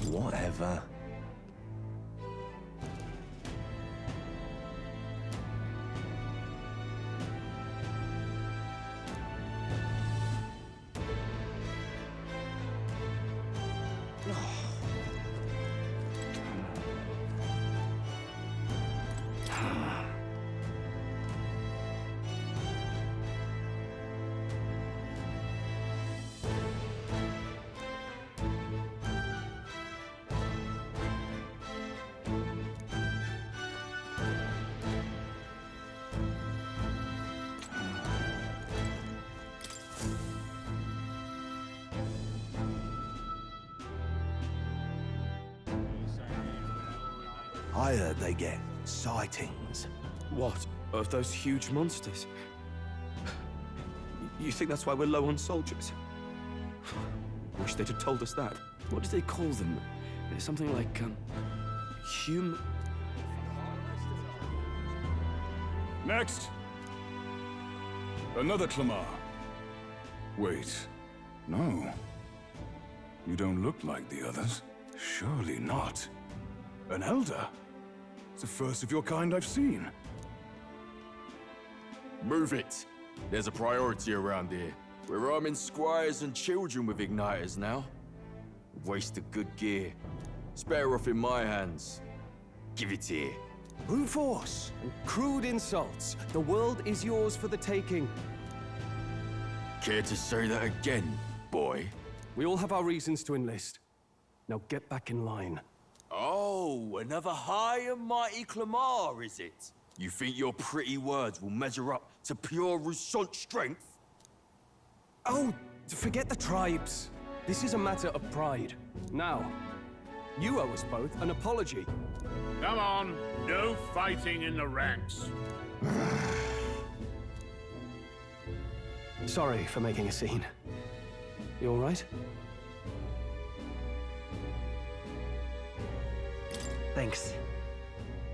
Whatever. I heard they get sightings. What? Of those huge monsters? You think that's why we're low on soldiers? Wish they'd have told us that. What do they call them? Something like, Next! Another Clamar. Wait, no. You don't look like the others. Surely not. An Elder? It's the first of your kind I've seen. Move it. There's a priority around here. We're arming squires and children with igniters now. Waste of good gear. It's better off in my hands. Give it here. Brute force and crude insults. The world is yours for the taking. Care to say that again, boy? We all have our reasons to enlist. Now get back in line. Oh, another high and mighty Clamar, is it? You think your pretty words will measure up to pure Rousant strength? Oh, forget the tribes. This is a matter of pride. Now, you owe us both an apology. Come on, no fighting in the ranks. Sorry for making a scene. You all right? Thanks.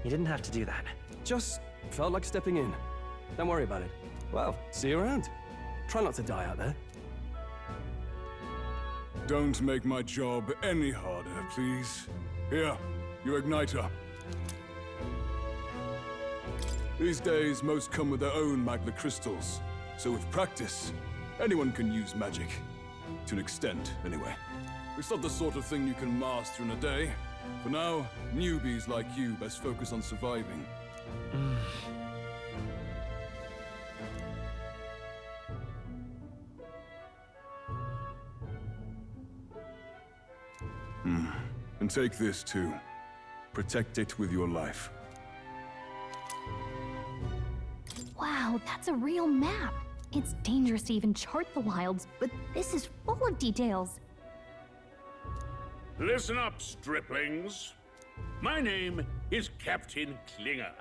You didn't have to do that. Just felt like stepping in. Don't worry about it. Well, see you around. Try not to die out there. Don't make my job any harder, please. Here, your igniter. These days, most come with their own Magna crystals. So with practice, anyone can use magic. To an extent, anyway. It's not the sort of thing you can master in a day. For now, newbies like you best focus on surviving. And take this too. Protect it with your life. Wow, that's a real map. It's dangerous to even chart the wilds, but this is full of details. Listen up, striplings. My name is Captain Klinger,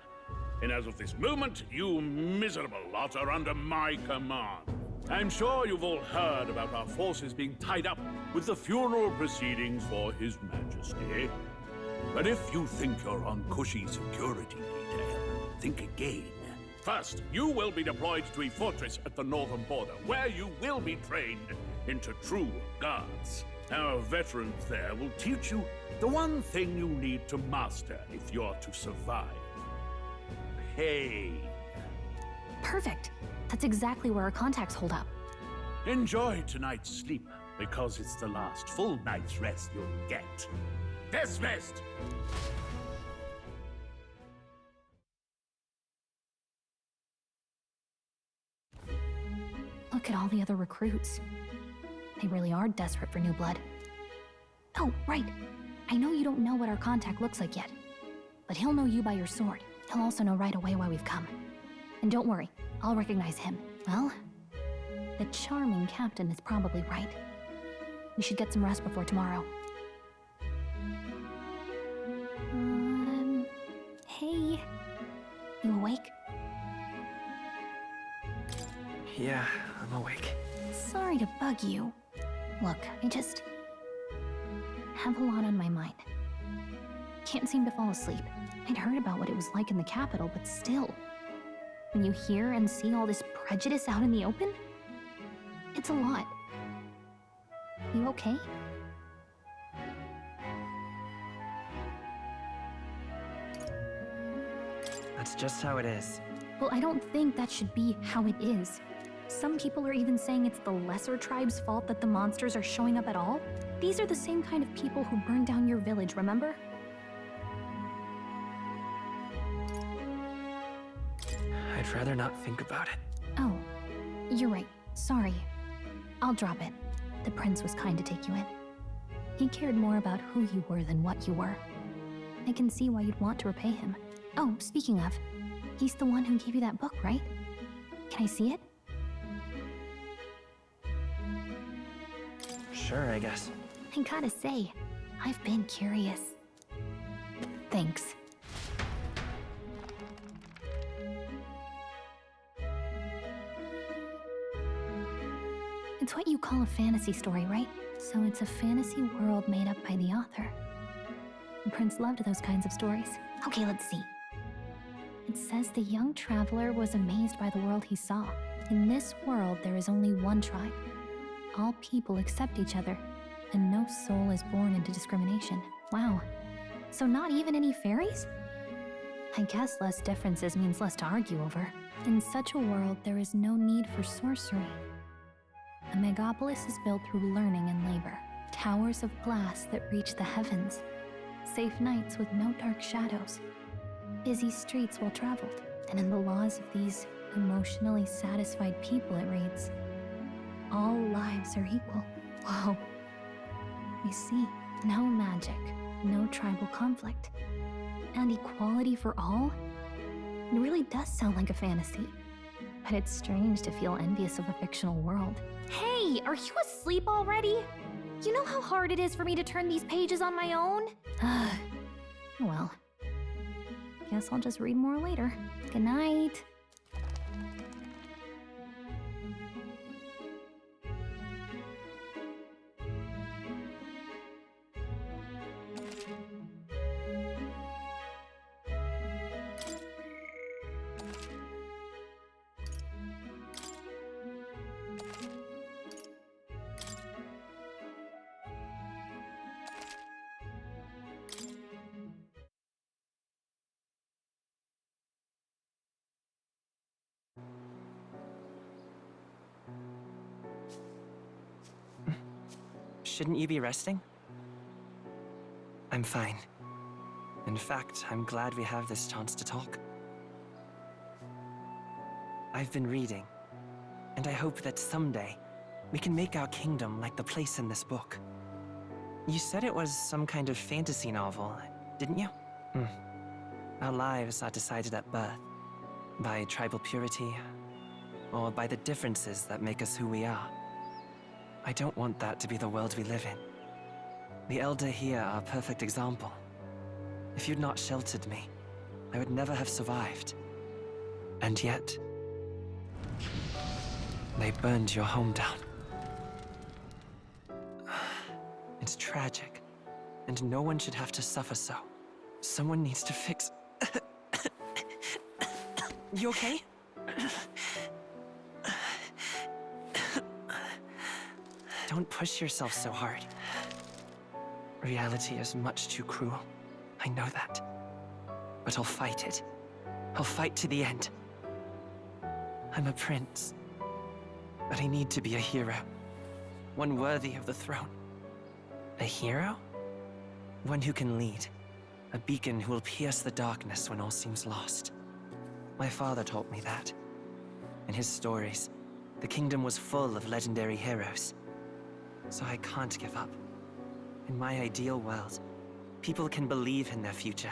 and as of this moment, you miserable lot are under my command. I'm sure you've all heard about our forces being tied up with the funeral proceedings for His Majesty. But if you think you're on cushy security detail, think again. First, you will be deployed to a fortress at the northern border, where you will be trained into true guards. Our veterans there will teach you the one thing you need to master if you're to survive. Pain. Perfect. That's exactly where our contacts hold up. Enjoy tonight's sleep, because it's the last full night's rest you'll get. Dismissed! Look at all the other recruits. They really are desperate for new blood. Oh, right. I know you don't know what our contact looks like yet, but he'll know you by your sword. He'll also know right away why we've come. And don't worry, I'll recognize him. Well, the charming captain is probably right. We should get some rest before tomorrow. Hey. You awake? Yeah, I'm awake. Sorry to bug you. Look, I just have a lot on my mind. Can't seem to fall asleep. I'd heard about what it was like in the capital, but still. When you hear and see all this prejudice out in the open, it's a lot. You okay? That's just how it is. Well, I don't think that should be how it is. Some people are even saying it's the lesser tribe's fault that the monsters are showing up at all. These are the same kind of people who burned down your village, remember? I'd rather not think about it. Oh, you're right. Sorry. I'll drop it. The prince was kind to take you in. He cared more about who you were than what you were. I can see why you'd want to repay him. Oh, speaking of, he's the one who gave you that book, right? Can I see it? Sure, I guess. I gotta say, I've been curious. Thanks. It's what you call a fantasy story, right? So it's a fantasy world made up by the author. The prince loved those kinds of stories. Okay, let's see. It says the young traveler was amazed by the world he saw. In this world, there is only one tribe. All people accept each other, and no soul is born into discrimination. Wow. So not even any fairies? I guess less differences means less to argue over. In such a world, there is no need for sorcery. A megapolis is built through learning and labor. Towers of glass that reach the heavens. Safe nights with no dark shadows. Busy streets well traveled. And in the laws of these emotionally satisfied people, it reads, all lives are equal. Whoa. You see, no magic, no tribal conflict, and equality for all? It really does sound like a fantasy. But it's strange to feel envious of a fictional world. Hey, are you asleep already? You know how hard it is for me to turn these pages on my own? Well, guess I'll just read more later. Good night. Shouldn't you be resting? I'm fine. In fact, I'm glad we have this chance to talk. I've been reading, and I hope that someday we can make our kingdom like the place in this book. You said it was some kind of fantasy novel, didn't you? Our lives are decided at birth, by tribal purity, or by the differences that make us who we are. I don't want that to be the world we live in. The Elder here are a perfect example. If you'd not sheltered me, I would never have survived. And yet, they burned your home down. It's tragic, and no one should have to suffer so. Someone needs to fix... You okay? Don't push yourself so hard. Reality is much too cruel. I know that. But I'll fight it. I'll fight to the end. I'm a prince. But I need to be a hero. One worthy of the throne. A hero? One who can lead. A beacon who will pierce the darkness when all seems lost. My father taught me that. In his stories, the kingdom was full of legendary heroes. So I can't give up. In my ideal world, people can believe in their future.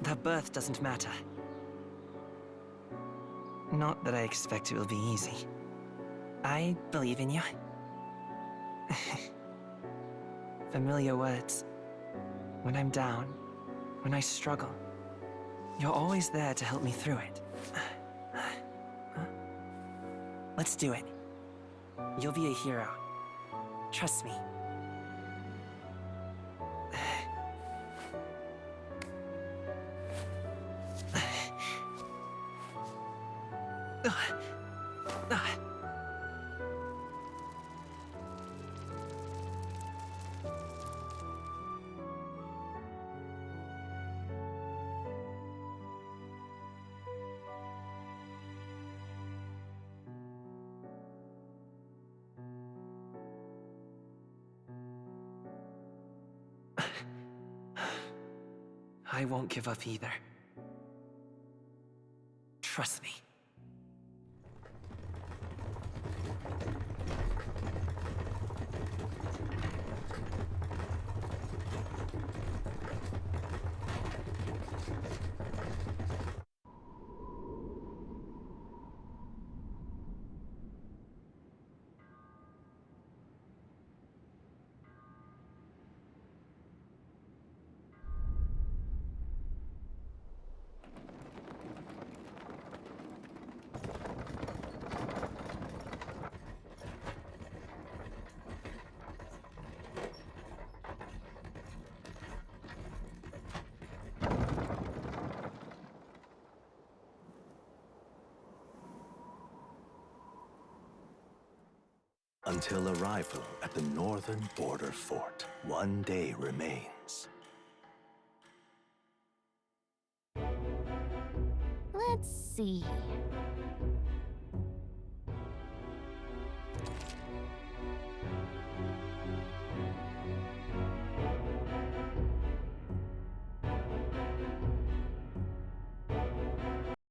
Their birth doesn't matter. Not that I expect it will be easy. I believe in you. Familiar words. When I'm down, when I struggle, you're always there to help me through it. Let's do it. You'll be a hero. Trust me. I won't give up either. Trust me. Until arrival at the northern border fort, one day remains. Let's see.